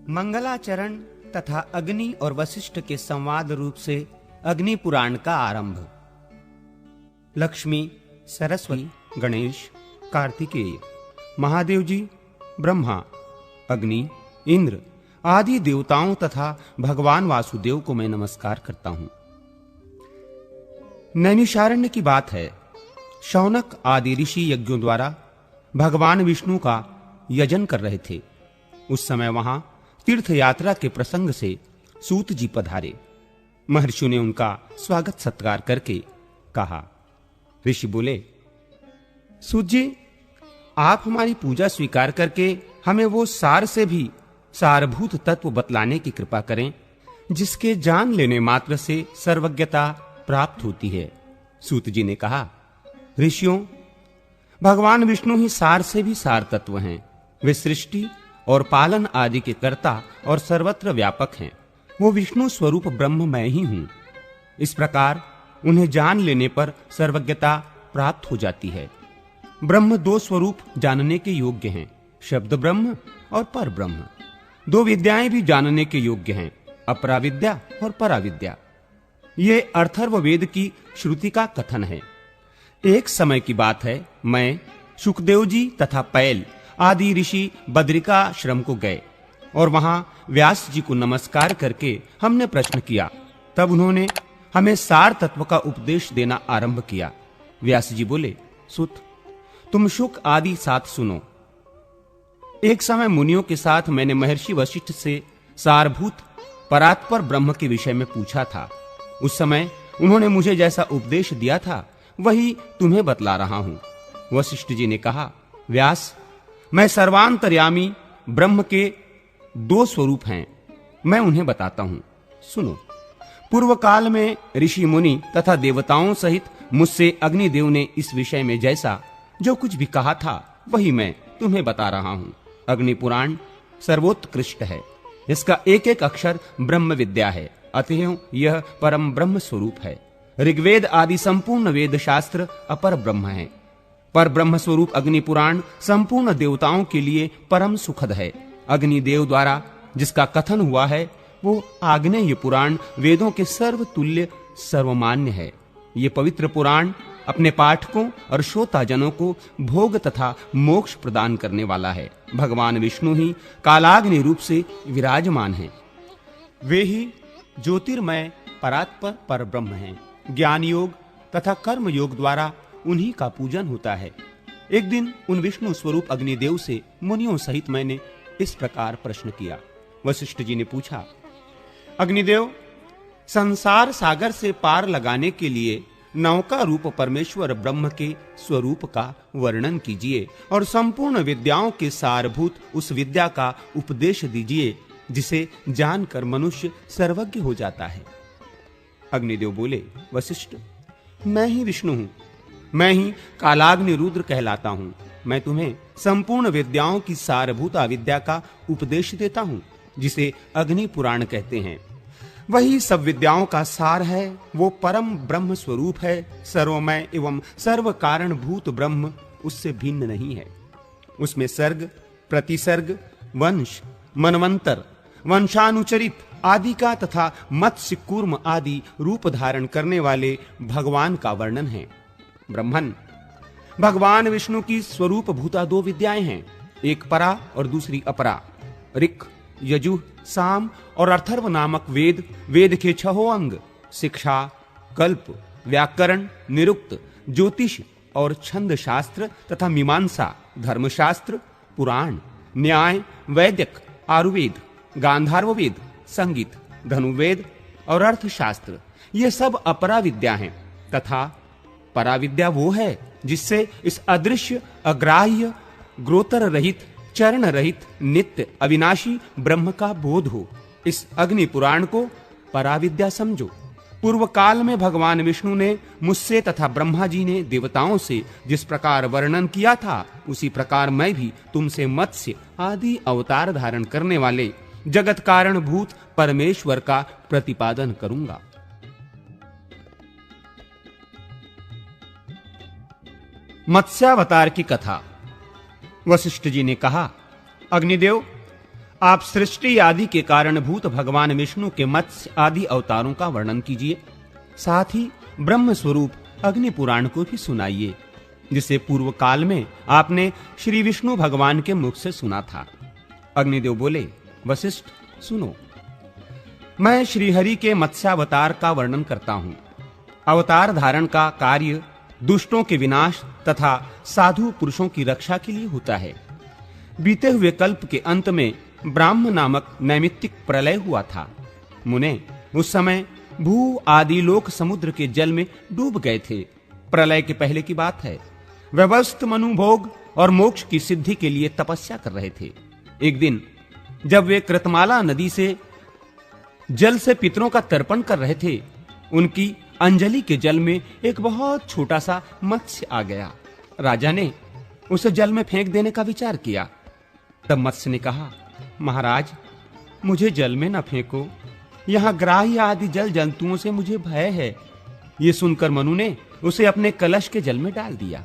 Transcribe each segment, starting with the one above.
मंगलाचरण तथा अग्नि और वशिष्ठ के संवाद रूप से अग्नि पुराण का आरंभ। लक्ष्मी, सरस्वती, गणेश, कार्तिकेय, महादेव जी, ब्रह्मा, अग्नि, इंद्र आदि देवताओं तथा भगवान वासुदेव को मैं नमस्कार करता हूं। नैमिषारण्य की बात है। शौनक आदि ऋषि यज्ञों द्वारा भगवान विष्णु का यजन कर रहे थे। उस समय वहां तीर्थ यात्रा के प्रसंग से सूत जी पधारे। महर्षियों ने उनका स्वागत सत्कार करके कहा। ऋषि बोले, सूत जी, आप हमारी पूजा स्वीकार करके हमें वो सार से भी सारभूत तत्व बतलाने की कृपा करें जिसके जान लेने मात्र से सर्वज्ञता प्राप्त होती है। सूत जी ने कहा, ऋषियों, भगवान विष्णु ही सार से भी सार तत्व हैं। वे सृष्टि और पालन आदि के कर्ता और सर्वत्र व्यापक हैं। वो विष्णु स्वरूप ब्रह्म मैं ही हूं। इस प्रकार उन्हें जान लेने पर सर्वज्ञता प्राप्त हो जाती है। ब्रह्म दो स्वरूप जानने के योग्य हैं, शब्द ब्रह्म और पर ब्रह्म। दो विद्याएं भी जानने के योग्य हैं, अपरा विद्या और पराविद्या। ये अर्थर्व वेद की श्रुति का कथन है। एक समय की बात है, मैं, शुकदेव जी तथा पैल आदि ऋषि बद्रिकाश्रम को गए और वहां व्यास जी को नमस्कार करके हमने प्रश्न किया। तब उन्होंने हमें सार तत्व का उपदेश देना आरंभ किया। व्यास जी बोले, सुत, तुम शुक आदि साथ सुनो। एक समय मुनियों के साथ मैंने महर्षि वशिष्ठ से सारभूत परात्पर ब्रह्म के विषय में पूछा था। उस समय उन्होंने मुझे जैसा उपदेश दिया था वही तुम्हें बतला रहा हूं। वशिष्ठ जी ने कहा, व्यास, मैं सर्वांतर्यामी ब्रह्म के दो स्वरूप हैं, मैं उन्हें बताता हूं, सुनो। पूर्व काल में ऋषि मुनि तथा देवताओं सहित मुझसे अग्निदेव ने इस विषय में जैसा जो कुछ भी कहा था वही मैं तुम्हें बता रहा हूं। अग्नि पुराण सर्वोत्कृष्ट है। इसका एक एक अक्षर ब्रह्म विद्या है, अतएव यह परम ब्रह्म स्वरूप है। ऋग्वेद आदि संपूर्ण वेद शास्त्र अपर ब्रह्म है। पर ब्रह्म स्वरूप अग्नि पुराण संपूर्ण देवताओं के लिए परम सुखद है। अग्निदेव द्वारा जिसका कथन हुआ है वो आग्नेय पुराण वेदों के सर्वतुल्य सर्वमान्य है। ये पवित्र पुराण अपने पाठकों और श्रोताजनों को भोग तथा मोक्ष प्रदान करने वाला है। भगवान विष्णु ही कालाग्नि रूप से विराजमान हैं। वे ही ज्योतिर्मय परात्पर पर ब्रह्म हैं। ज्ञान योग तथा कर्म योग द्वारा उन्हीं का पूजन होता है। एक दिन उन विष्णु स्वरूप अग्निदेव से मुनियों सहित मैंने इस प्रकार प्रश्न किया। वशिष्ठ जी ने पूछा, अग्निदेव, संसार सागर से पार लगाने के लिए नौका रूप परमेश्वर ब्रह्म के स्वरूप का वर्णन कीजिए और संपूर्ण विद्याओं के सारभूत उस विद्या का उपदेश दीजिए जिसे जानकर मनुष्य सर्वज्ञ हो जाता है। अग्निदेव बोले, वशिष्ठ, मैं ही विष्णु हूं, मैं ही कालाग्नि रुद्र कहलाता हूं। मैं तुम्हें संपूर्ण विद्याओं की सारभूता विद्या का उपदेश देता हूं जिसे अग्नि पुराण कहते हैं। वही सब विद्याओं का सार है। वो परम ब्रह्म स्वरूप है। सर्वमय एवं सर्व कारण भूत ब्रह्म उससे भिन्न नहीं है। उसमें सर्ग, प्रतिसर्ग, वंश, मनवंतर, वंशानुचरित आदि का तथा मत्स्य कूर्म आदि रूप धारण करने वाले भगवान का वर्णन है। ब्रह्मन, भगवान विष्णु की स्वरूप भूता दो विद्याएं हैं, एक परा और दूसरी अपरा। ऋक्, यजुः, साम और अथर्व नामक वेद, वेद के छहों अंग, शिक्षा, कल्प, व्याकरण, निरुक्त, ज्योतिष और छंद शास्त्र तथा मीमांसा, धर्मशास्त्र, पुराण, न्याय, वैदिक, आयुर्वेद, गांधार्व वेद, संगीत, धनुर्वेद और अर्थशास्त्र, ये सब अपरा विद्या हैं। तथा पराविद्या वो है जिससे इस अदृश्य, अग्राह्य, ग्रोतर रहित, चरण रहित, नित्य, अविनाशी ब्रह्म का बोध हो। इस अग्नि पुराण को पराविद्या समझो। पूर्व काल में भगवान विष्णु ने मुझसे तथा ब्रह्मा जी ने देवताओं से जिस प्रकार वर्णन किया था उसी प्रकार मैं भी तुमसे मत्स्य आदि अवतार धारण करने वाले जगत कारण भूत परमेश्वर का प्रतिपादन करूंगा। मत्स्यावतार की कथा। वशिष्ठ जी ने कहा, अग्निदेव, आप सृष्टि आदि के कारणभूत भगवान विष्णु के मत्स्य आदि अवतारों का वर्णन कीजिए, साथ ही ब्रह्म स्वरूप अग्नि पुराण को भी सुनाइए, जिसे पूर्व काल में आपने श्री विष्णु भगवान के मुख से सुना था। अग्निदेव बोले, वशिष्ठ सुनो, मैं श्रीहरि के मत्स्यावतार का वर्णन करता हूं। अवतार धारण का कार्य दुष्टों के विनाश तथा साधु पुरुषों की रक्षा के लिए होता है। बीते हुए कल्प के अंत में ब्राह्म नामक नैमित्तिक प्रलय हुआ था। मुने, उस समय भू आदि लोक समुद्र के जल में डूब गए थे। प्रलय के पहले की बात है। व्यवस्थ मनु भोग और मोक्ष की सिद्धि के लिए तपस्या कर रहे थे। एक दिन जब वे कृतमाला नदी से जल से पितरों का तर्पण कर रहे थे, उनकी अंजलि के जल में एक बहुत छोटा सा मत्स्य आ गया। राजा ने उसे जल में फेंक देने का विचार किया। तब मत्स्य ने कहा, महाराज, मुझे जल में न फेंको, यहाँ ग्राही आदि जल जंतुओं से मुझे भय है। ये सुनकर मनु ने उसे अपने कलश के जल में डाल दिया।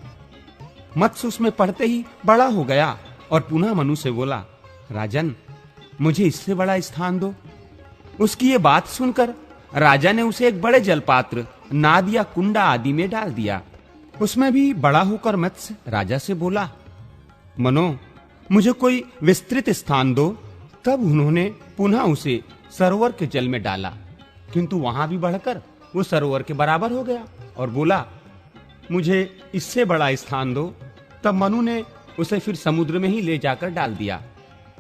मत्स्य उसमें पड़ते ही बड़ा हो गया और पुनः मनु से बोला, राजन, मुझे इससे बड़ा स्थान दो। उसकी ये बात सुनकर राजा ने उसे एक बड़े जलपात्र, नाद या कुंडा आदि में डाल दिया। उसमें भी बड़ा होकर मत्स्य राजा से बोला, मनो, मुझे कोई विस्तृत स्थान दो। तब उन्होंने पुनः उसे सरोवर के जल में डाला, किंतु वहां भी बढ़कर वो सरोवर के बराबर हो गया और बोला, मुझे इससे बड़ा स्थान दो। तब मनु ने उसे फिर समुद्र में ही ले जाकर डाल दिया।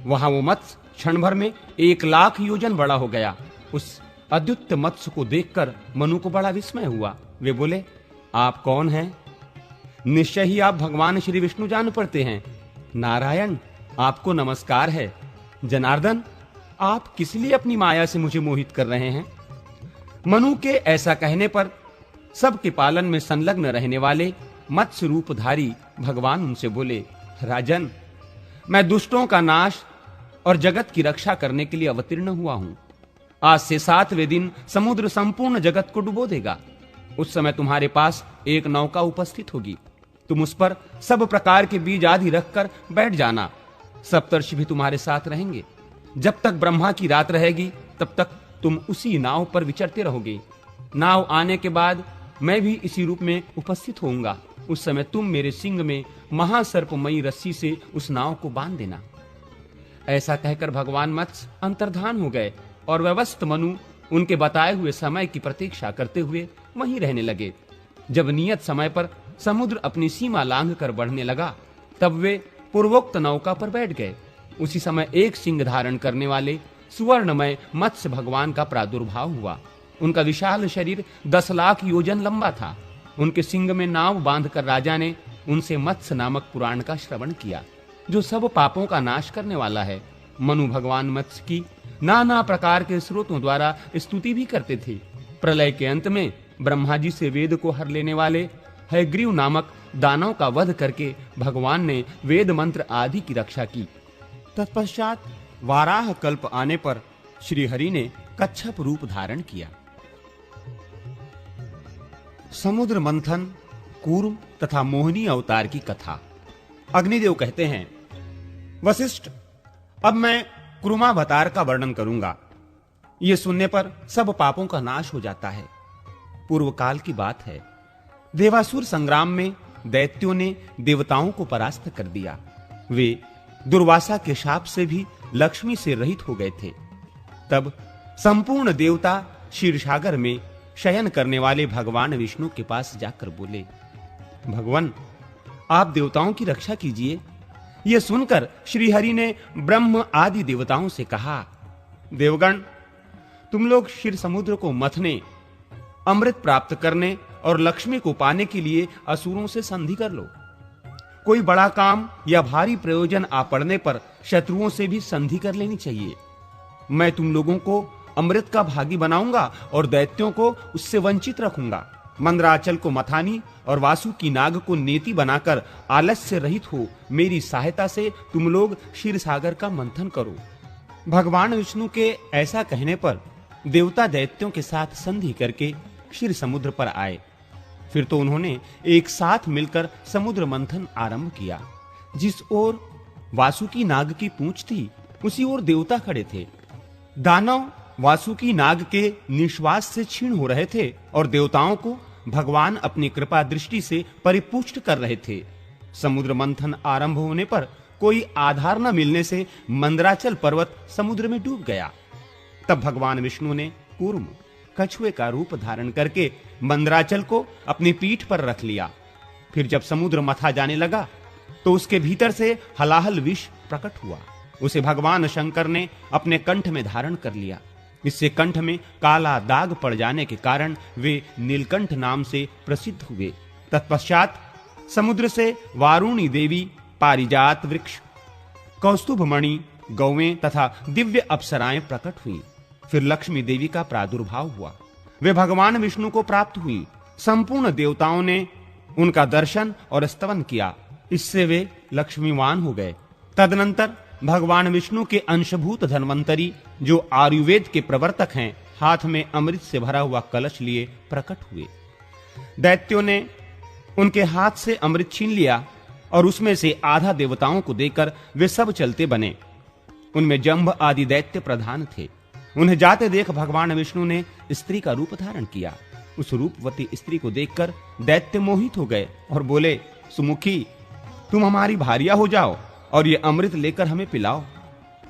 वहां वो मत्स्य क्षण भर में 1,00,000 योजन बड़ा हो गया। उस अद्भुत मत्स्य को देखकर मनु को बड़ा विस्मय हुआ। वे बोले, आप कौन हैं? निश्चय ही आप भगवान श्री विष्णु जान पड़ते हैं। नारायण, आपको नमस्कार है। जनार्दन, आप किस लिए अपनी माया से मुझे मोहित कर रहे हैं? मनु के ऐसा कहने पर सबके पालन में संलग्न रहने वाले मत्स्य रूपधारी भगवान उनसे बोले, राजन, मैं दुष्टों का नाश और जगत की रक्षा करने के लिए अवतीर्ण हुआ हूं। आज से 7वें दिन समुद्र संपूर्ण जगत को डुबो देगा। उस समय तुम्हारे पास एक नौका उपस्थित होगी। तुम उस पर सब प्रकार के बीज आदि रखकर बैठ जाना। सप्तर्षि भी तुम्हारे साथ रहेंगे। जब तक ब्रह्मा की रात रहेगी, तब तक तुम उसी नाव पर विचरते रहोगे। नाव आने के बाद मैं भी इसी रूप में उपस्थित होऊंगा। उस समय तुम मेरे सिंग में महासर्पमयी रस्सी से उस नाव को बांध देना। ऐसा कहकर भगवान मत्स्य अंतर्धान हो गए और व्यवस्थ मनु उनके बताए हुए समय की प्रतीक्षा करते हुए वहीं रहने लगे। जब नियत समय पर समुद्र अपनी सीमा लांघकर बढ़ने लगा, तब वे पूर्वोक्त नौका पर बैठ गए। उसी समय एक सिंह धारण करने वाले सुवर्णमय मत्स्य भगवान का प्रादुर्भाव हुआ। उनका विशाल शरीर 10,00,000 योजन लंबा था। उनके सिंग में नाव बांधकर राजा ने उनसे मत्स्य नामक पुराण का श्रवण किया, जो सब पापों का नाश करने वाला है। मनु भगवान मत्स्य की नाना प्रकार के स्रोतों द्वारा स्तुति भी करते थे। प्रलय के अंत में ब्रह्मा जी से वेद को हर लेने वाले हयग्रीव नामक दानव का वध करके भगवान ने वेद मंत्र आदि की रक्षा की। तत्पश्चात वाराह कल्प आने पर श्री हरि ने कच्छप रूप धारण किया। समुद्र मंथन, कूर्म तथा मोहिनी अवतार की कथा। अग्निदेव कहते हैं, वशिष्ठ, अब मैं कुर्मावतार का वर्णन करूंगा। यह सुनने पर सब पापों का नाश हो जाता है। पूर्व काल की बात है। देवासुर संग्राम में दैत्यों ने देवताओं को परास्त कर दिया। वे दुर्वासा के शाप से भी लक्ष्मी से रहित हो गए थे। तब संपूर्ण देवता क्षीरसागर में शयन करने वाले भगवान विष्णु के पास जाकर बोले, भगवान, आप देवताओं की रक्षा कीजिए। यह सुनकर श्री हरि ने ब्रह्म आदि देवताओं से कहा, देवगण, तुम लोग क्षीर समुद्र को मथने, अमृत प्राप्त करने और लक्ष्मी को पाने के लिए असुरों से संधि कर लो। कोई बड़ा काम या भारी प्रयोजन आ पड़ने पर शत्रुओं से भी संधि कर लेनी चाहिए। मैं तुम लोगों को अमृत का भागी बनाऊंगा और दैत्यों को उससे वंचित रखूंगा। मंदराचल को मथानी और वासुकी नाग को नेति बनाकर आलस्य रहित हो मेरी सहायता से तुम लोग क्षीर सागर का मंथन करो। भगवान विष्णु के ऐसा कहने पर देवता दैत्यों के साथ संधि करके क्षीर समुद्र पर आए। फिर तो उन्होंने एक साथ मिलकर समुद्र मंथन आरंभ किया। जिस ओर वासुकी नाग की पूंछ थी, उसी ओर देवता खड़े थे। दानव वासुकी नाग के निश्वास से क्षीण हो रहे थे और देवताओं को भगवान अपनी कृपा दृष्टि से परिपुष्ट कर रहे थे। समुद्र मंथन आरंभ होने पर कोई आधार न मिलने से मंदराचल पर्वत समुद्र में डूब गया। तब भगवान विष्णु ने कूर्म कछुए का रूप धारण करके मंदराचल को अपनी पीठ पर रख लिया। फिर जब समुद्र मथा जाने लगा तो उसके भीतर से हलाहल विष प्रकट हुआ। उसे भगवान शंकर ने अपने कंठ में धारण कर लिया। इससे कंठ में काला दाग पड़ जाने के कारण वे नीलकंठ नाम से प्रसिद्ध हुए। तत्पश्चात समुद्र से वारुणी देवी, पारिजात वृक्ष, कौस्तुभ मणि, गौवें तथा दिव्य अप्सराएं प्रकट हुई। फिर लक्ष्मी देवी का प्रादुर्भाव हुआ। वे भगवान विष्णु को प्राप्त हुई। संपूर्ण देवताओं ने उनका दर्शन और स्तवन किया। इससे वे लक्ष्मीवान हो गए। तदनंतर भगवान विष्णु के अंशभूत धन्वंतरी, जो आयुर्वेद के प्रवर्तक हैं, हाथ में अमृत से भरा हुआ कलश लिए प्रकट हुए। दैत्यों ने उनके हाथ से अमृत छीन लिया और उसमें से आधा देवताओं को देकर वे सब चलते बने। उनमें जंभ आदि दैत्य प्रधान थे। उन्हें जाते देख भगवान विष्णु ने स्त्री का रूप धारण किया। उस रूपवती स्त्री को देखकर दैत्य मोहित हो गए और बोले, सुमुखी, तुम हमारी भार्या हो जाओ और ये अमृत लेकर हमें पिलाओ।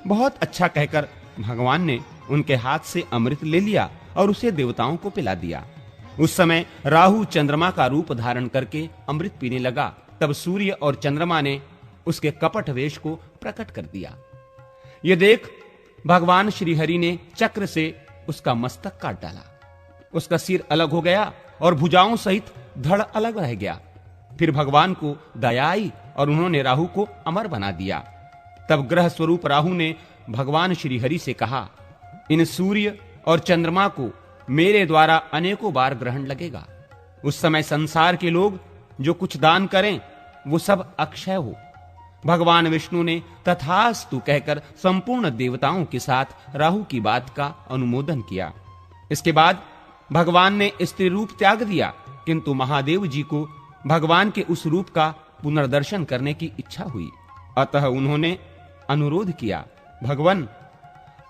बहुत अच्छा कहकर भगवान ने उनके हाथ से अमृत ले लिया और उसे देवताओं को पिला दिया। उस समय राहु चंद्रमा का रूप धारण करके अमृत पीने लगा। तब सूर्य और चंद्रमा ने उसके कपट वेश को प्रकट कर दिया। ये देख भगवान श्रीहरि ने चक्र से उसका मस्तक काट डाला। उसका सिर अलग हो गया और भुजाओं सहित धड़ अलग रह गया। फिर भगवान को दया आई और उन्होंने राहु को अमर बना दिया। तब ग्रह स्वरूप राहु ने भगवान श्रीहरि से कहा, इन सूर्य और चंद्रमा को मेरे द्वारा अनेकों बार ग्रहण लगेगा। उस समय संसार के लोग जो कुछ दान करें वो सब अक्षय हो। भगवान विष्णु ने तथास्तु कहकर संपूर्ण देवताओं के साथ राहु की बात का अनुमोदन किया। इसके बाद भगवान ने स्त्री रूप त्याग दिया, किंतु महादेव जी को भगवान के उस रूप का पुनर्दर्शन करने की इच्छा हुई। अतः उन्होंने अनुरोध किया, भगवान,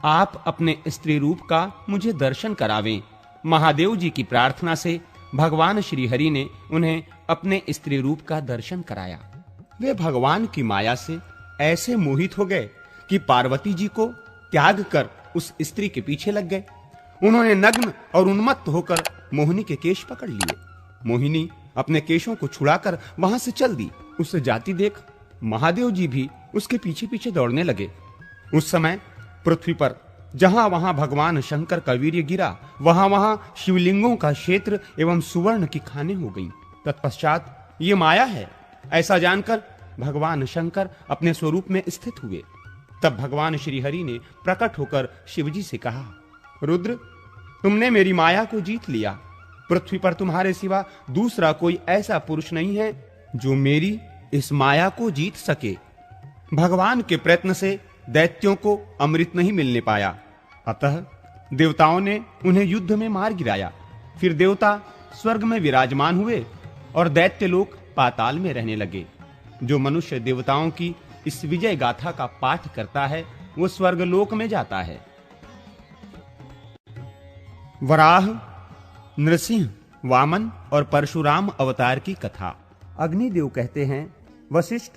आप अपने स्त्री रूप का मुझे दर्शन करावें। महादेव जी की प्रार्थना से भगवान श्रीहरि ने उन्हें अपने स्त्री रूप का दर्शन कराया। वे भगवान की माया से ऐसे मोहित हो गए कि पार्वती जी को त्याग कर उस स्त्री के पीछे लग गए। उन्होंने नग्न और उन्मत्त होकर मोहिनी के केश पकड़ लिए। मोहिनी अपने केशों को छुड़ाकर वहां से चल दी। उसे जाती देख महादेव जी भी उसके पीछे पीछे दौड़ने लगे। उस समय पृथ्वी पर जहां वहां भगवान शंकर का वीर्य गिरा, वहां वहां शिवलिंगों का क्षेत्र एवं सुवर्ण की खानें हो गईं। तत्पश्चात ये माया है ऐसा जानकर भगवान शंकर अपने स्वरूप में स्थित हुए। तब भगवान श्रीहरि ने प्रकट होकर शिवजी से कहा, रुद्र, तुमने मेरी माया को जीत लिया। पृथ्वी पर तुम्हारे सिवा दूसरा कोई ऐसा पुरुष नहीं है जो मेरी इस माया को जीत सके। भगवान के प्रयत्न से दैत्यों को अमृत नहीं मिलने पाया, अतः देवताओं ने उन्हें युद्ध में मार गिराया। फिर देवता स्वर्ग में विराजमान हुए और दैत्य लोग पाताल में रहने लगे। जो मनुष्य देवताओं की इस विजय गाथा का पाठ करता है वो स्वर्गलोक में जाता है। वराह, नृसिंह, वामन और परशुराम अवतार की कथा। अग्निदेव कहते हैं, वशिष्ठ,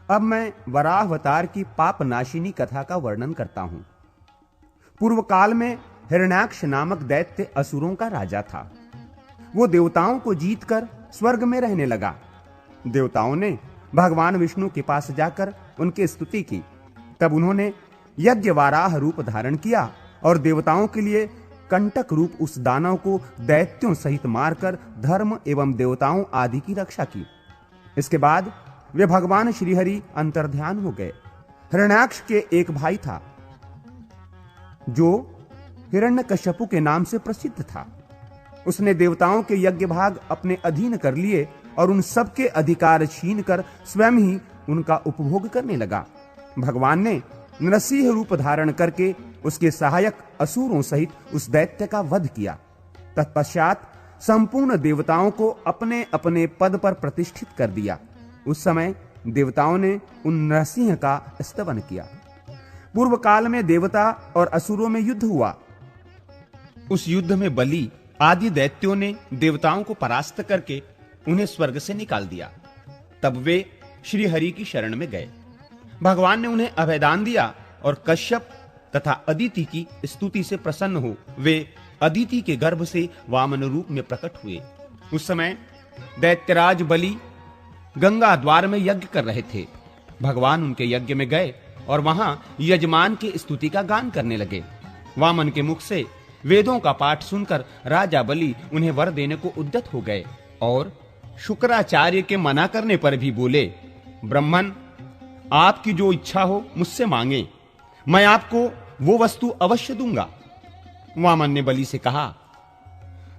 अब मैं वराह अवतार की पाप नाशिनी कथा का वर्णन करता हूं। पूर्व काल में हिरण्याक्ष नामक दैत्य असुरों का राजा था। वो देवताओं को जीतकर स्वर्ग में रहने लगा। देवताओं ने भगवान विष्णु के पास जाकर उनकी स्तुति की। तब उन्होंने यज्ञ वाराह रूप धारण किया और देवताओं के लिए कंटक रूप उस दानव को दैत्यों सहित मारकर धर्म एवं देवताओं आदि की रक्षा की। इसके बाद वे भगवान श्रीहरि अंतर्ध्यान हो गए। हिरण्याक्ष के एक भाई था जो हिरण्यकश्यपु के नाम से प्रसिद्ध था। उसने देवताओं के यज्ञ भाग अपने अधीन कर लिए और उन सब के अधिकार छीनकर स्वयं ही उनका उपभोग करने लगा। भगवान ने नरसिंह रूप धारण करके उसके सहायक असुरों सहित उस दैत्य का वध किया। तत्पश्चात संपूर्ण देवताओं को अपने अपने पद पर प्रतिष्ठित कर दिया। उस समय देवताओं ने उन नरसिंह का स्तवन किया। पूर्व काल में देवता और असुरों में युद्ध हुआ। उस युद्ध में बलि आदि दैत्यों ने देवताओं को परास्त करके उन्हें स्वर्ग से निकाल दिया। तब वे श्री हरि की शरण में गए। भगवान ने उन्हें अभयदान दिया और कश्यप तथा अदिति की स्तुति से प्रसन्न हो वे अदिति के गर्भ से वामन रूप में प्रकट हुए। उस समय दैत्यराज बलि गंगा द्वार में यज्ञ कर रहे थे। भगवान उनके यज्ञ में गए और वहां यजमान की स्तुति का गान करने लगे। वामन के मुख से वेदों का पाठ सुनकर राजा बलि उन्हें वर देने को उद्यत हो गए और शुक्राचार्य के मना करने पर भी बोले, ब्राह्मण, आपकी जो इच्छा हो मुझसे मांगे, मैं आपको वो वस्तु अवश्य दूंगा। वामन ने बलि से कहा,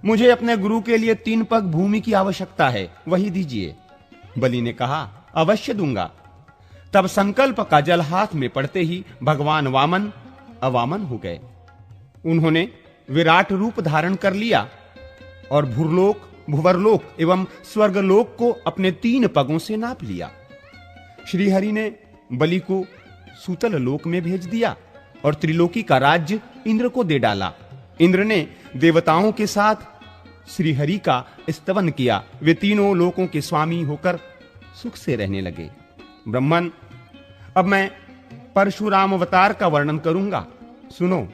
मुझे अपने गुरु के लिए 3 पग भूमि की आवश्यकता है, वही दीजिए। बलि ने कहा, अवश्य दूंगा। तब संकल्प का जल हाथ में पड़ते ही भगवान वामन अवामन हो गए। उन्होंने विराट रूप धारण कर लिया और भूरलोक, भुवरलोक एवं स्वर्गलोक को अपने 3 पगों से नाप लिया। श्रीहरि ने बलि को सूतल लोक में भेज दिया और त्रिलोकी का राज्य इंद्र को दे डाला। इंद्र ने देवताओं के साथ श्रीहरि का स्तवन किया। वे तीनों लोकों के स्वामी होकर सुख से रहने लगे। ब्राह्मण, अब मैं परशुराम अवतार का वर्णन करूंगा, सुनो।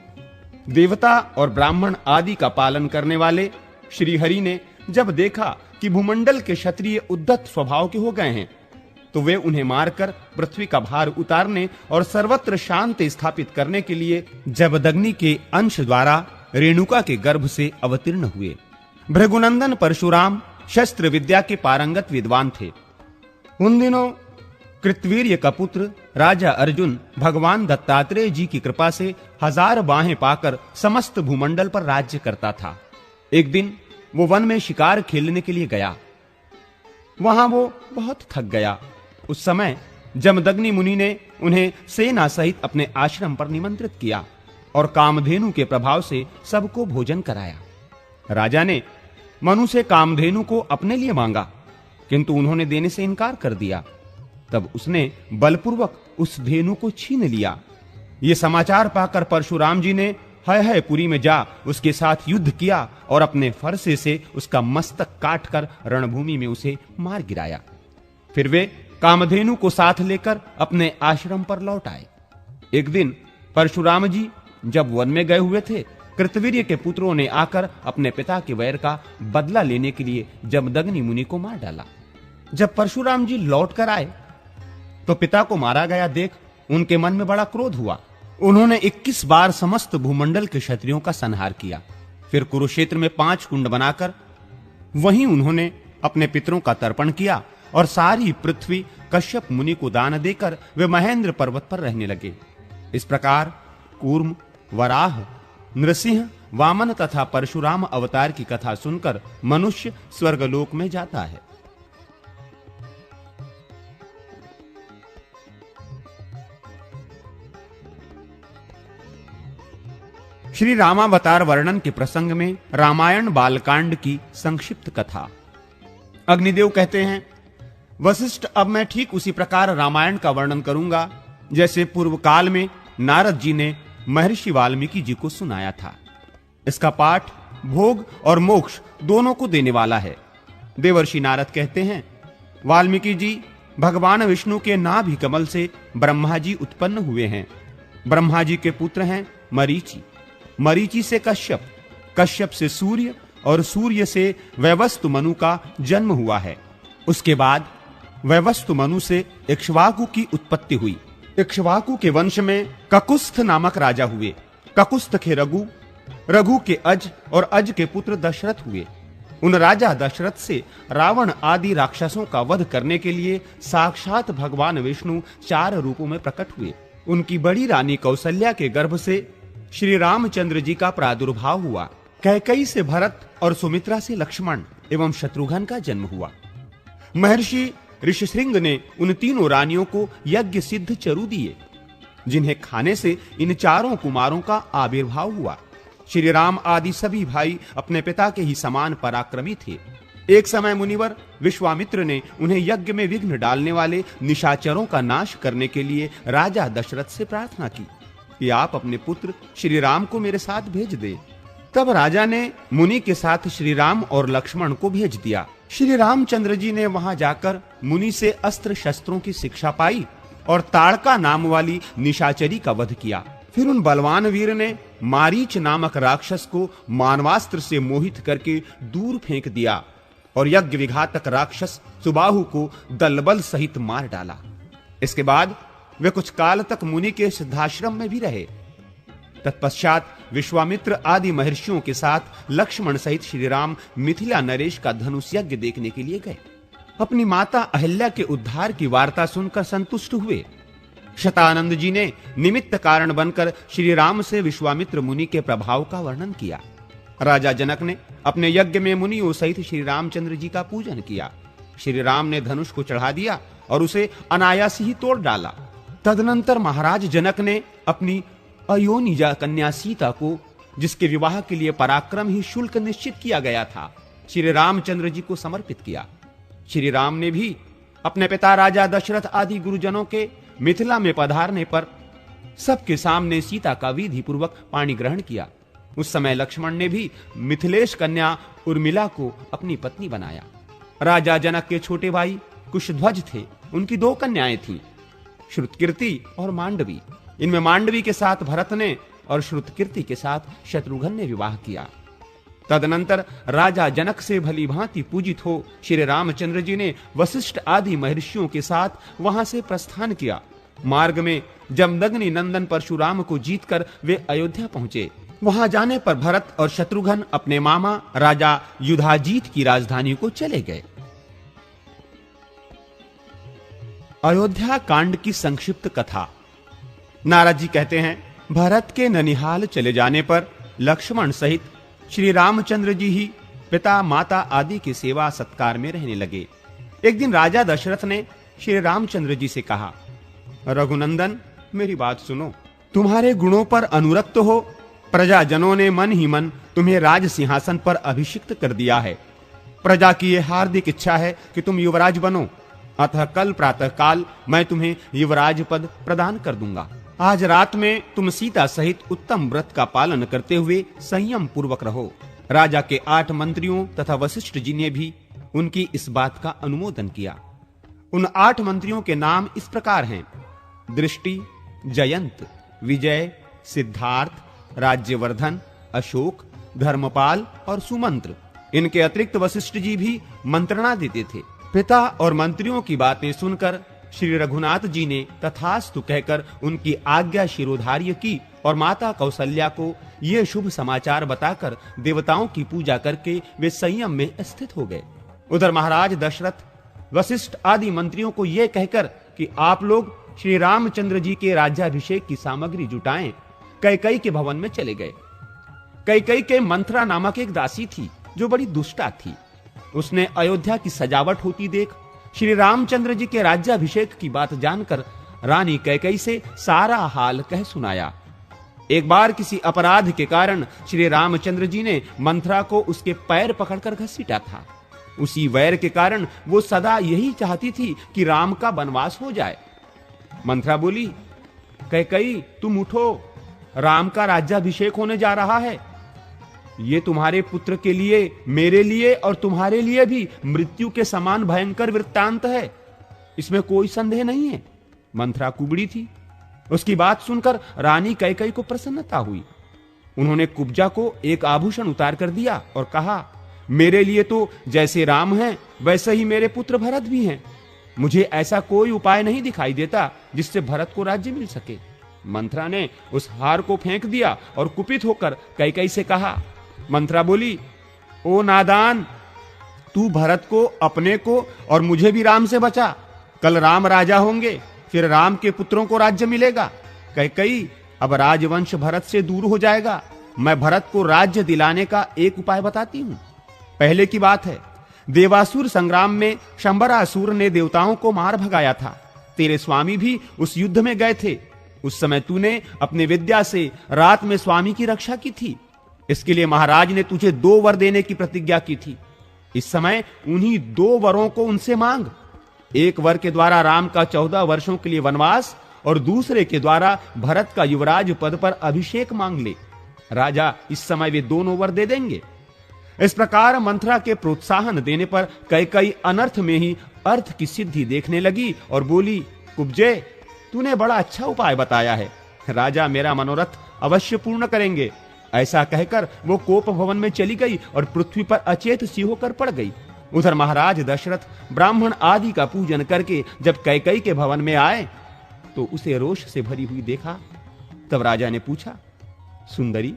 देवता और ब्राह्मण आदि का पालन करने वाले श्रीहरि ने जब देखा कि भूमंडल के क्षत्रिय उद्धत स्वभाव के हो गए हैं, तो वे उन्हें मारकर पृथ्वी का भार उतारने और सर्वत्र शांति स्थापित करने के लिए जमदग्नि के अंश द्वारा रेणुका के गर्भ से अवतीर्ण हुए। भृगुनंदन परशुराम शस्त्र विद्या के पारंगत विद्वान थे। उन दिनों कृतवीर्य का पुत्र राजा अर्जुन भगवान दत्तात्रेय जी की कृपा से 1000 बाहें पाकर समस्त भूमंडल पर राज्य करता था। एक दिन वो वन में शिकार खेलने के लिए गया। वहां वो बहुत थक गया। उस समय जमदग्नि मुनि ने उन्हें सेना सहित अपने आश्रम पर निमंत्रित किया और कामधेनु के प्रभाव से सबको भोजन कराया। राजा ने मनु से कामधेनु को अपने लिए मांगा, किंतु उन्होंने देने से इनकार कर दिया। तब उसने बलपूर्वक उस धेनु को छीन लिया। ये समाचार पाकर परशुराम जी ने हयहयपुरी में जा उसके साथ युद्ध किया और अपने फरसे से उसका मस्तक काटकर रणभूमि में उसे मार गिराया। फिर वे कामधेनु को साथ लेकर अपने आश्रम पर लौट आए। एक दिन परशुराम जी जब वन में गए हुए थे, कृतवीर्य के पुत्रों ने आकर अपने पिता के वैर का बदला लेने के लिए जमदग्नि मुनि को मार डाला। जब परशुराम जी लौट कर आए तो पिता को मारा गया देख उनके मन में बड़ा क्रोध हुआ। उन्होंने 21 बार समस्त भूमंडल के क्षत्रियों का संहार किया। फिर कुरुक्षेत्र में 5 कुंड बनाकर वहीं उन्होंने अपने पितरों का तर्पण किया और सारी पृथ्वी कश्यप मुनि को दान देकर वे महेंद्र पर्वत पर रहने लगे। इस प्रकार कूर्म, वराह, नृसिंह, वामन तथा परशुराम अवतार की कथा सुनकर मनुष्य स्वर्गलोक में जाता है। श्री रामावतार वर्णन के प्रसंग में रामायण बालकांड की संक्षिप्त कथा। अग्निदेव कहते हैं, वशिष्ठ, अब मैं ठीक उसी प्रकार रामायण का वर्णन करूंगा जैसे पूर्व काल में नारद जी ने महर्षि वाल्मीकि जी को सुनाया था। इसका पाठ भोग और मोक्ष दोनों को देने वाला है। देवर्षि नारद कहते हैं, वाल्मीकि जी भगवान विष्णु के नाभि कमल से ब्रह्मा जी उत्पन्न हुए हैं। ब्रह्मा जी के पुत्र हैं मरीचि, मरीचि से कश्यप, कश्यप से सूर्य और सूर्य से वैवस्वत मनु का जन्म हुआ है। उसके बाद वैवस्वत मनु से इक्ष्वाकु की उत्पत्ति हुई। इक्ष्वाकु के वंश में ककुस्थ नामक राजा हुए। ककुस्थ के रघु, रघु के अज और अज के पुत्र दशरथ हुए। उन राजा दशरथ से रावण आदि राक्षसों का वध करने के लिए साक्षात भगवान विष्णु 4 रूपों में प्रकट हुए। उनकी बड़ी रानी कौसल्या के गर्भ से श्री रामचंद्र जी का प्रादुर्भाव हुआ। कैकेयी से भरत और सुमित्रा से लक्ष्मण एवं शत्रुघ्न का जन्म हुआ। महर्षि ऋषिशृंग ने उन तीनों रानियों को यज्ञ सिद्ध चरु दिए, जिन्हें खाने से इन 4 कुमारों का आविर्भाव हुआ। श्री राम आदि सभी भाई अपने पिता के ही समान पराक्रमी थे। एक समय मुनिवर विश्वामित्र ने उन्हें यज्ञ में विघ्न डालने वाले निशाचरों का नाश करने के लिए राजा दशरथ से प्रार्थना की। कि आप अपने पुत्र श्री राम को मेरे साथ भेज दें। तब राजा ने मुनि के साथ श्री राम और लक्ष्मण को भेज दिया। श्री रामचंद्र जी ने वहां जाकर मुनि से अस्त्र शस्त्रों की शिक्षा पाई और ताड़का नाम वाली निशाचरी का वध किया। फिर उन बलवान वीर ने मारीच नामक राक्षस को मानवास्त्र से मोहित करके दूर फेंक दिया और यज्ञ विघातक राक्षस सुबाहु को दलबल सहित मार डाला। इसके बाद वे कुछ काल तक मुनि के सिद्धाश्रम में भी रहे। तत्पश्चात विश्वामित्र आदि महर्षियों के साथ लक्ष्मण सहित श्री राम मिथिला नरेश का धनुष यज्ञ देखने के लिए गए। अपनी माता अहिल्या के उद्धार की वार्ता सुनकर संतुष्ट हुए। शतानंद जी ने निमित्त कारण बनकर श्री राम से विश्वामित्र मुनि के प्रभाव का वर्णन किया। राजा जनक ने अपने यज्ञ में मुनियों सहित श्री रामचंद्र जी का पूजन किया। श्री राम ने धनुष को चढ़ा दिया और उसे अनायास ही तोड़ डाला। तदनंतर महाराज जनक ने अपनी अयोनिजा कन्या सीता को, जिसके विवाह के लिए पराक्रम ही शुल्क निश्चित किया गया था, श्री रामचंद्र जी को समर्पित किया। श्री राम ने भी अपने पिता राजा दशरथ आदि गुरुजनों के मिथिला में पधारने पर सबके सामने सीता का विधि पूर्वक पाणी ग्रहण किया। उस समय लक्ष्मण ने भी मिथिलेश कन्या उर्मिला को अपनी पत्नी बनाया। राजा जनक के छोटे भाई कुशध्वज थे। उनकी 2 कन्याएं थीं, श्रुतकीर्ति और मांडवी। इनमें मांडवी के साथ भरत ने और श्रुतकीर्ति के साथ शत्रुघ्न ने विवाह किया। तदनंतर राजा जनक से भली भांति पूजित हो श्री रामचंद्र जी ने वशिष्ठ आदि महर्षियों के साथ वहां से प्रस्थान किया। मार्ग में जमदग्नि नंदन परशुराम को जीतकर वे अयोध्या पहुंचे। वहां जाने पर भरत और शत्रुघ्न अपने मामा राजा युधाजीत की राजधानी को चले गए। अयोध्या कांड की संक्षिप्त कथा। नारद जी कहते हैं, भरत के ननिहाल चले जाने पर लक्ष्मण सहित श्री रामचंद्र जी ही पिता माता आदि की सेवा सत्कार में रहने लगे। एक दिन राजा दशरथ ने श्री रामचंद्र जी से कहा, रघुनंदन मेरी बात सुनो। तुम्हारे गुणों पर अनुरक्त हो प्रजाजनों ने मन ही मन तुम्हें राज सिंहासन पर अभिषिक्त कर दिया है। प्रजा की यह हार्दिक इच्छा है कि तुम युवराज बनो, अतः कल प्रातः काल मैं तुम्हें युवराज पद प्रदान कर दूंगा। आज रात में तुम सीता सहित उत्तम व्रत का पालन करते हुए संयम पूर्वक रहो। राजा के 8 मंत्रियों तथा वशिष्ठ जी ने भी उनकी इस बात का अनुमोदन किया। उन 8 मंत्रियों के नाम इस प्रकार हैं: दृष्टि, जयंत, विजय, सिद्धार्थ, राज्यवर्धन, अशोक, धर्मपाल और सुमंत्र। इनके अतिरिक्त वशिष्ठ जी भी मंत्रणा देते थे। पिता और मंत्रियों की बातें सुनकर श्री रघुनाथ जी ने तथास्तु कहकर उनकी आज्ञा शिरोधार्य की और माता कौशल्या को ये शुभ समाचार बताकर देवताओं की पूजा करके वे संयम में स्थित हो गए। उधर महाराज दशरथ वशिष्ठ आदि मंत्रियों को यह कहकर कि आप लोग श्री रामचंद्र जी के राज्याभिषेक की सामग्री जुटाएं, कैकेयी के भवन में चले गए। कैकेयी के मंथरा नामक एक दासी थी जो बड़ी दुष्टा थी। उसने अयोध्या की सजावट होती देख श्री रामचंद्र जी के राज्याभिषेक की बात जानकर रानी कैकेयी से सारा हाल कह सुनाया। एक बार किसी अपराध के कारण श्री रामचंद्र जी ने मंथरा को उसके पैर पकड़कर घसीटा था। उसी वैर के कारण वो सदा यही चाहती थी कि राम का वनवास हो जाए। मंथरा बोली, कैकेयी तुम उठो, राम का राज्याभिषेक होने जा रहा है। ये तुम्हारे पुत्र के लिए, मेरे लिए और तुम्हारे लिए भी मृत्यु के समान भयंकर वृत्तांत है, इसमें कोई संदेह नहीं है। मंथरा कुबड़ी थी। उसकी बात सुनकर रानी कैकेयी को प्रसन्नता हुई। उन्होंने कुब्जा को एक आभूषण उतार कर दिया और कहा, मेरे लिए तो जैसे राम हैं वैसे ही मेरे पुत्र भरत भी हैं। मुझे ऐसा कोई उपाय नहीं दिखाई देता जिससे भरत को राज्य मिल सके। मंथरा ने उस हार को फेंक दिया और कुपित होकर कैकेयी से कहा। मंथरा बोली, ओ नादान, तू भरत को, अपने को और मुझे भी राम से बचा। कल राम राजा होंगे, फिर राम के पुत्रों को राज्य मिलेगा। कैकेयी, अब राजवंश भरत से दूर हो जाएगा। मैं भरत को राज्य दिलाने का एक उपाय बताती हूं। पहले की बात है, देवासुर संग्राम में शंबरासुर ने देवताओं को मार भगाया था। तेरे स्वामी भी उस युद्ध में गए थे। उस समय तूने अपने विद्या से रात में स्वामी की रक्षा की थी। इसके लिए महाराज ने तुझे 2 वर देने की प्रतिज्ञा की थी। इस समय उन्हीं 2 वरों को उनसे मांग। एक वर के द्वारा राम का 14 वर्षों के लिए वनवास और दूसरे के द्वारा भरत का युवराज पद पर अभिषेक मांग ले। राजा इस समय वे दोनों वर दे देंगे। इस प्रकार मंथरा के प्रोत्साहन देने पर कैकेयी अनर्थ में ही अर्थ की सिद्धि देखने लगी और बोली, कुब्जे, तूने बड़ा अच्छा उपाय बताया है। राजा मेरा मनोरथ अवश्य पूर्ण करेंगे। ऐसा कहकर वो कोप भवन में चली गई और पृथ्वी पर अचेत सी होकर पड़ गई। उधर महाराज दशरथ ब्राह्मण आदि का पूजन करके जब कैकेयी के भवन में आए तो उसे रोष से भरी हुई देखा। तब राजा ने पूछा, सुंदरी,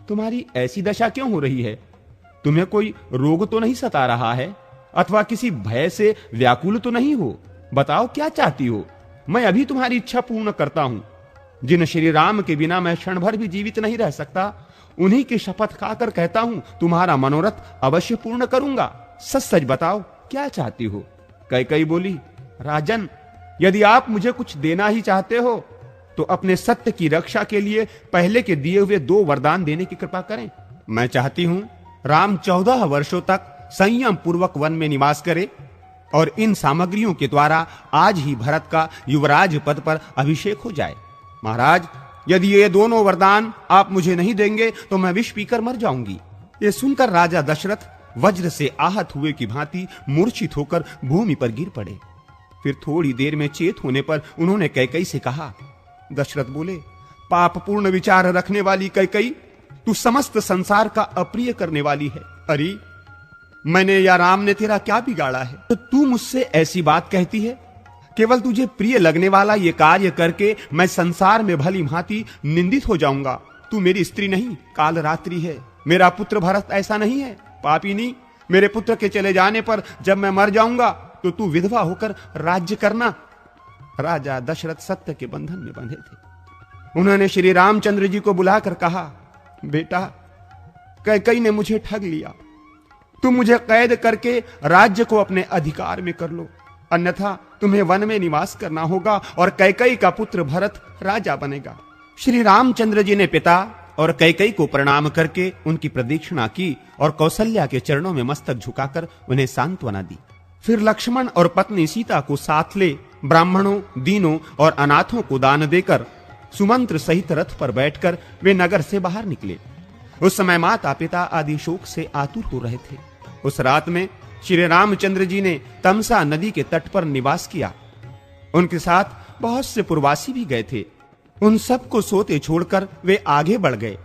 तुम्हारी ऐसी दशा क्यों हो रही है? तुम्हें कोई रोग तो नहीं सता रहा है अथवा किसी भय से व्याकुल तो नहीं हो? बताओ क्या चाहती हो? मैं अभी तुम्हारी इच्छा पूर्ण करता हूं। जिन श्री राम के बिना मैं क्षण भर भी जीवित नहीं रह सकता, उन्हीं की शपथ खाकर कहता हूं तुम्हारा मनोरथ अवश्य पूर्ण करूंगा। सच सच बताओ क्या चाहती हो? कैकेयी बोली, राजन, यदि आप मुझे कुछ देना ही चाहते हो तो अपने सत्य की रक्षा के लिए पहले के दिए हुए 2 वरदान देने की कृपा करें। मैं चाहती हूं राम 14 वर्षों तक संयम पूर्वक वन में निवास करे और इन सामग्रियों के द्वारा आज ही भरत का युवराज पद पर अभिषेक हो जाए। महाराज, यदि ये दोनों वरदान आप मुझे नहीं देंगे तो मैं विष पीकर मर जाऊंगी। ये सुनकर राजा दशरथ वज्र से आहत हुए की भांति मूर्छित होकर भूमि पर गिर पड़े। फिर थोड़ी देर में चेत होने पर उन्होंने कैकेयी से कहा। दशरथ बोले, पाप पूर्ण विचार रखने वाली कैकेयी, तू समस्त संसार का अप्रिय करने वाली है। अरे, मैंने या राम ने तेरा क्या बिगाड़ा है तो तू मुझसे ऐसी बात कहती है? केवल तुझे प्रिय लगने वाला ये कार्य करके मैं संसार में भली भांति निंदित हो जाऊंगा। तू मेरी स्त्री नहीं, काल रात्रि है। मेरा पुत्र भरत ऐसा नहीं है। पापिनी, मेरे पुत्र के चले जाने पर जब मैं मर जाऊंगा तो तू विधवा होकर राज्य करना। राजा दशरथ सत्य के बंधन में बंधे थे। उन्होंने श्री रामचंद्र जी को बुलाकर कहा, बेटा, कैकेयी ने मुझे ठग लिया। तुम मुझे कैद करके राज्य को अपने अधिकार में कर लो, अन्यथा तुम्हें वन में निवास करना होगा और कैकेयी का पुत्र भरत राजा बनेगा। श्री रामचंद्र जी ने पिता और कैकेयी को प्रणाम करके उनकी प्रदक्षिणा की और कौशल्या के चरणों में मस्तक झुकाकर उन्हें सांत्वना दी। फिर लक्ष्मण और पत्नी सीता को साथ ले ब्राह्मणों, दीनों और अनाथों को दान देकर सुमंत्र सहित रथ पर बैठकर वे नगर से बाहर निकले। उस समय माता पिता आदि शोक से आतुर हो रहे थे। उस रात में श्री रामचंद्र जी ने तमसा नदी के तट पर निवास किया। उनके साथ बहुत से पुरवासी भी गए थे। उन सबको सोते छोड़कर वे आगे बढ़ गए।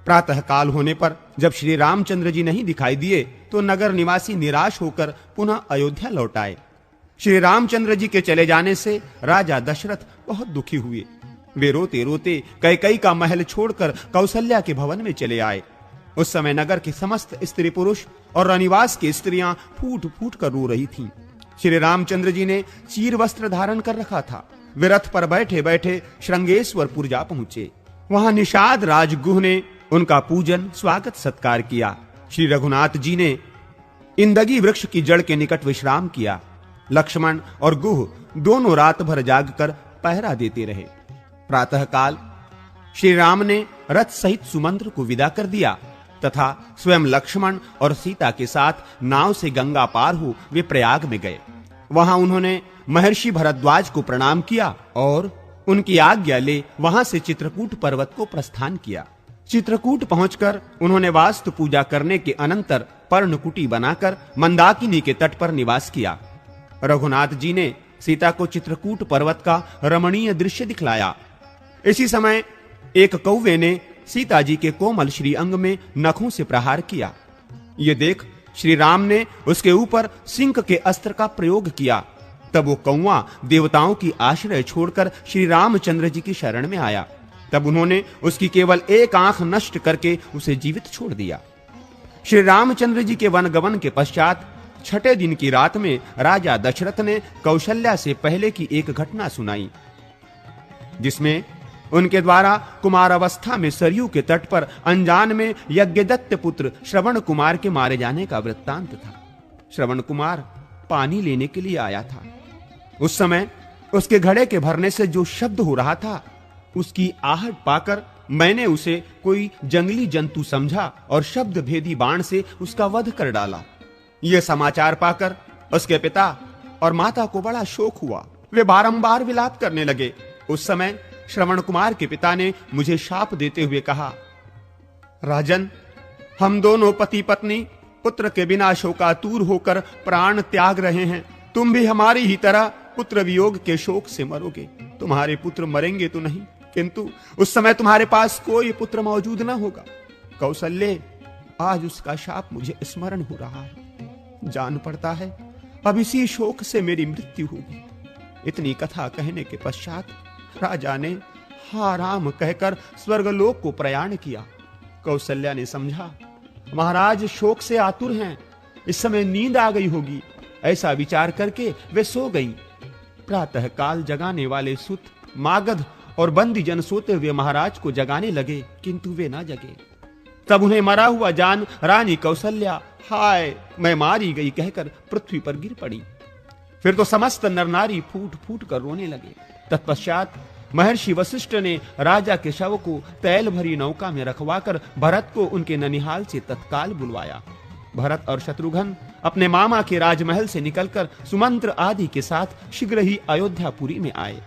प्रातः काल होने पर जब श्री रामचंद्र जी नहीं दिखाई दिए तो नगर निवासी निराश होकर पुनः अयोध्या लौट आए। श्री रामचंद्र जी के चले जाने से राजा दशरथ बहुत दुखी हुए। वे रोते रोते कैकेयी का महल छोड़कर कौशल्या के भवन में चले आए। उस समय नगर के समस्त स्त्री पुरुष और रनिवास की स्त्रियां फूट फूट कर रो रही थीं। श्री रामचंद्र जी ने चीर वस्त्र धारण कर रखा था। वे रथ पर बैठे बैठे श्रृंगेश्वरपुर जा पहुंचे। वहां निषाद राजगुह ने उनका पूजन स्वागत सत्कार किया। श्री रघुनाथ जी ने इंदगी वृक्ष की जड़ के निकट विश्राम किया। लक्ष्मण और गुह दोनों रात भर जागकर पहरा देते रहे। प्रातः काल श्री राम ने रथ सहित सुमंत्र को विदा कर दिया तथा स्वयं लक्ष्मण और सीता के साथ नाव से गंगा पार हो वे प्रयाग में गए। वहां उन्होंने महर्षि भरद्वाज को प्रणाम किया और उनकी आज्ञा ले वहां से चित्रकूट पर्वत को प्रस्थान किया। चित्रकूट पहुंचकर उन्होंने वास्तु पूजा करने के अनंतर पर्णकुटी बनाकर मंदाकिनी के तट पर निवास किया। रघुनाथ जी ने सीता को चित्रकूट पर्वत का रमणीय दृश्य दिखलाया। इसी समय एक कौवे ने सीता जी के कोमल श्री अंग में नखों से प्रहार किया। ये देख श्री राम ने उसके ऊपर सिंह के अस्त्र का प्रयोग किया। तब वो कौवा देवताओं की आश्रय छोड़कर श्री रामचंद्र जी की शरण में आया। तब उन्होंने उसकी केवल एक आंख नष्ट करके उसे जीवित छोड़ दिया। श्री रामचंद्र जी के वनगमन के पश्चात छठे दिन की रात में राजा दशरथ ने कौशल्या से पहले की एक घटना सुनाई, जिसमें उनके द्वारा कुमार अवस्था में सरयू के तट पर अनजान में यज्ञदत्त पुत्र श्रवण कुमार के मारे जाने का वृत्तांत था। श्रवण कुमार पानी लेने के लिए आया था। उस समय उसके घड़े के भरने से जो शब्द हो रहा था, उसकी आहट पाकर मैंने उसे कोई जंगली जंतु समझा और शब्द भेदी बाण से उसका वध कर डाला। यह समाचार पाकर उसके पिता और माता को बड़ा शोक हुआ। वे बारंबार विलाप करने लगे। उस समय श्रवण कुमार के पिता ने मुझे शाप देते हुए कहा, राजन, हम दोनों पति पत्नी पुत्र के बिना शोकातुर होकर प्राण त्याग रहे हैं। तुम भी हमारी ही तरह पुत्र वियोग के शोक से मरोगे। तुम्हारे पुत्र मरेंगे तो नहीं, किंतु उस समय तुम्हारे पास कोई पुत्र मौजूद न होगा। कौशल्य, आज उसका शाप मुझे स्मरण हो रहा है। जान पड़ता है अब इसी शोक से मेरी मृत्यु होगी। इतनी कथा कहने के पश्चात राजा ने हा राम कहकर स्वर्गलोक को प्रयाण किया। कौशल्या ने समझा, महाराज शोक से आतुर हैं, इस समय नींद आ गई होगी। ऐसा विचार करके वे सो गई। प्रातः काल जगाने वाले सुत, मागध और बंदी जन सोते हुए महाराज को जगाने लगे, किंतु वे ना जगे। तब उन्हें मरा हुआ जान रानी कौशल्या हाय मैं मारी गई कहकर पृथ्वी पर गिर पड़ी। फिर तो समस्त नर नारी फूट फूट कर रोने लगे। तत्पश्चात महर्षि वशिष्ठ ने राजा के शव को तैल भरी नौका में रखवाकर भरत को उनके ननिहाल से तत्काल बुलवाया। भरत और शत्रुघ्न अपने मामा के राजमहल से निकलकर सुमंत्र आदि के साथ शीघ्र ही अयोध्यापुरी में आए।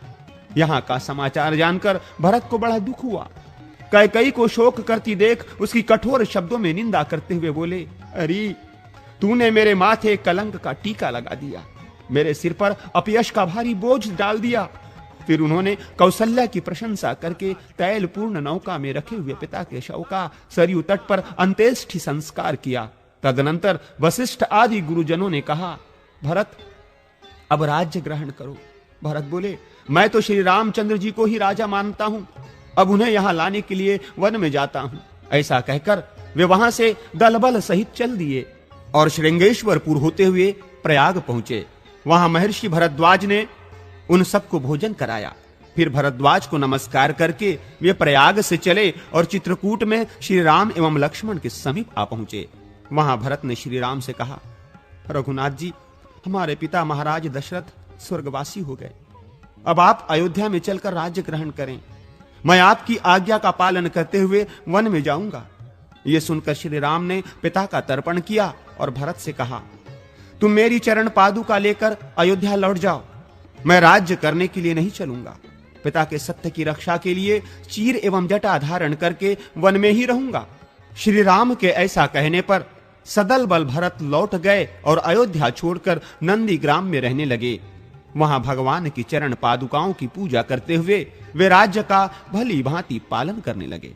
यहाँ का समाचार जानकर भरत को बड़ा दुख हुआ। कैकेयी को शोक करती देख उसकी कठोर शब्दों में निंदा करते हुए बोले, अरे तूने मेरे माथे कलंक का टीका लगा दिया, मेरे सिर पर अपयश का भारी बोझ डाल दिया। फिर उन्होंने कौशल्या की प्रशंसा करके तैल पूर्ण नौका में रखे हुए पिता के शव का सरयू तट पर अंत्येष्टि संस्कार किया। तदनंतर वशिष्ठ आदि गुरुजनों ने कहा, भरत अब राज्य ग्रहण करो। भरत बोले, मैं तो श्री रामचंद्र जी को ही राजा मानता हूं, अब उन्हें यहां लाने के लिए वन में जाता हूं। ऐसा कहकर वे वहां से दलबल सहित चल दिए और श्रृंगेश्वरपुर होते हुए प्रयाग पहुंचे। वहां महर्षि भरद्वाज ने उन सबको भोजन कराया। फिर भरद्वाज को नमस्कार करके वे प्रयाग से चले और चित्रकूट में श्री राम एवं लक्ष्मण के समीप आ पहुंचे। वहां भरत ने श्री राम से कहा, रघुनाथ जी, हमारे पिता महाराज दशरथ स्वर्गवासी हो गए। अब आप अयोध्या में चलकर राज्य ग्रहण करें। मैं आपकी आज्ञा का पालन करते हुए वन में जाऊंगा। यह सुनकर श्री राम ने पिता का तर्पण किया और भरत से कहा, तुम मेरी चरण पादुका लेकर अयोध्या लौट जाओ। मैं राज्य करने के लिए नहीं चलूंगा। पिता के सत्य की रक्षा के लिए चीर एवं जटा धारण करके वन में ही रहूंगा। श्री राम के ऐसा कहने पर सदल बल भरत लौट गए और अयोध्या छोड़कर नंदी ग्राम में रहने लगे। वहां भगवान की चरण पादुकाओं की पूजा करते हुए वे राज्य का भली भांति पालन करने लगे।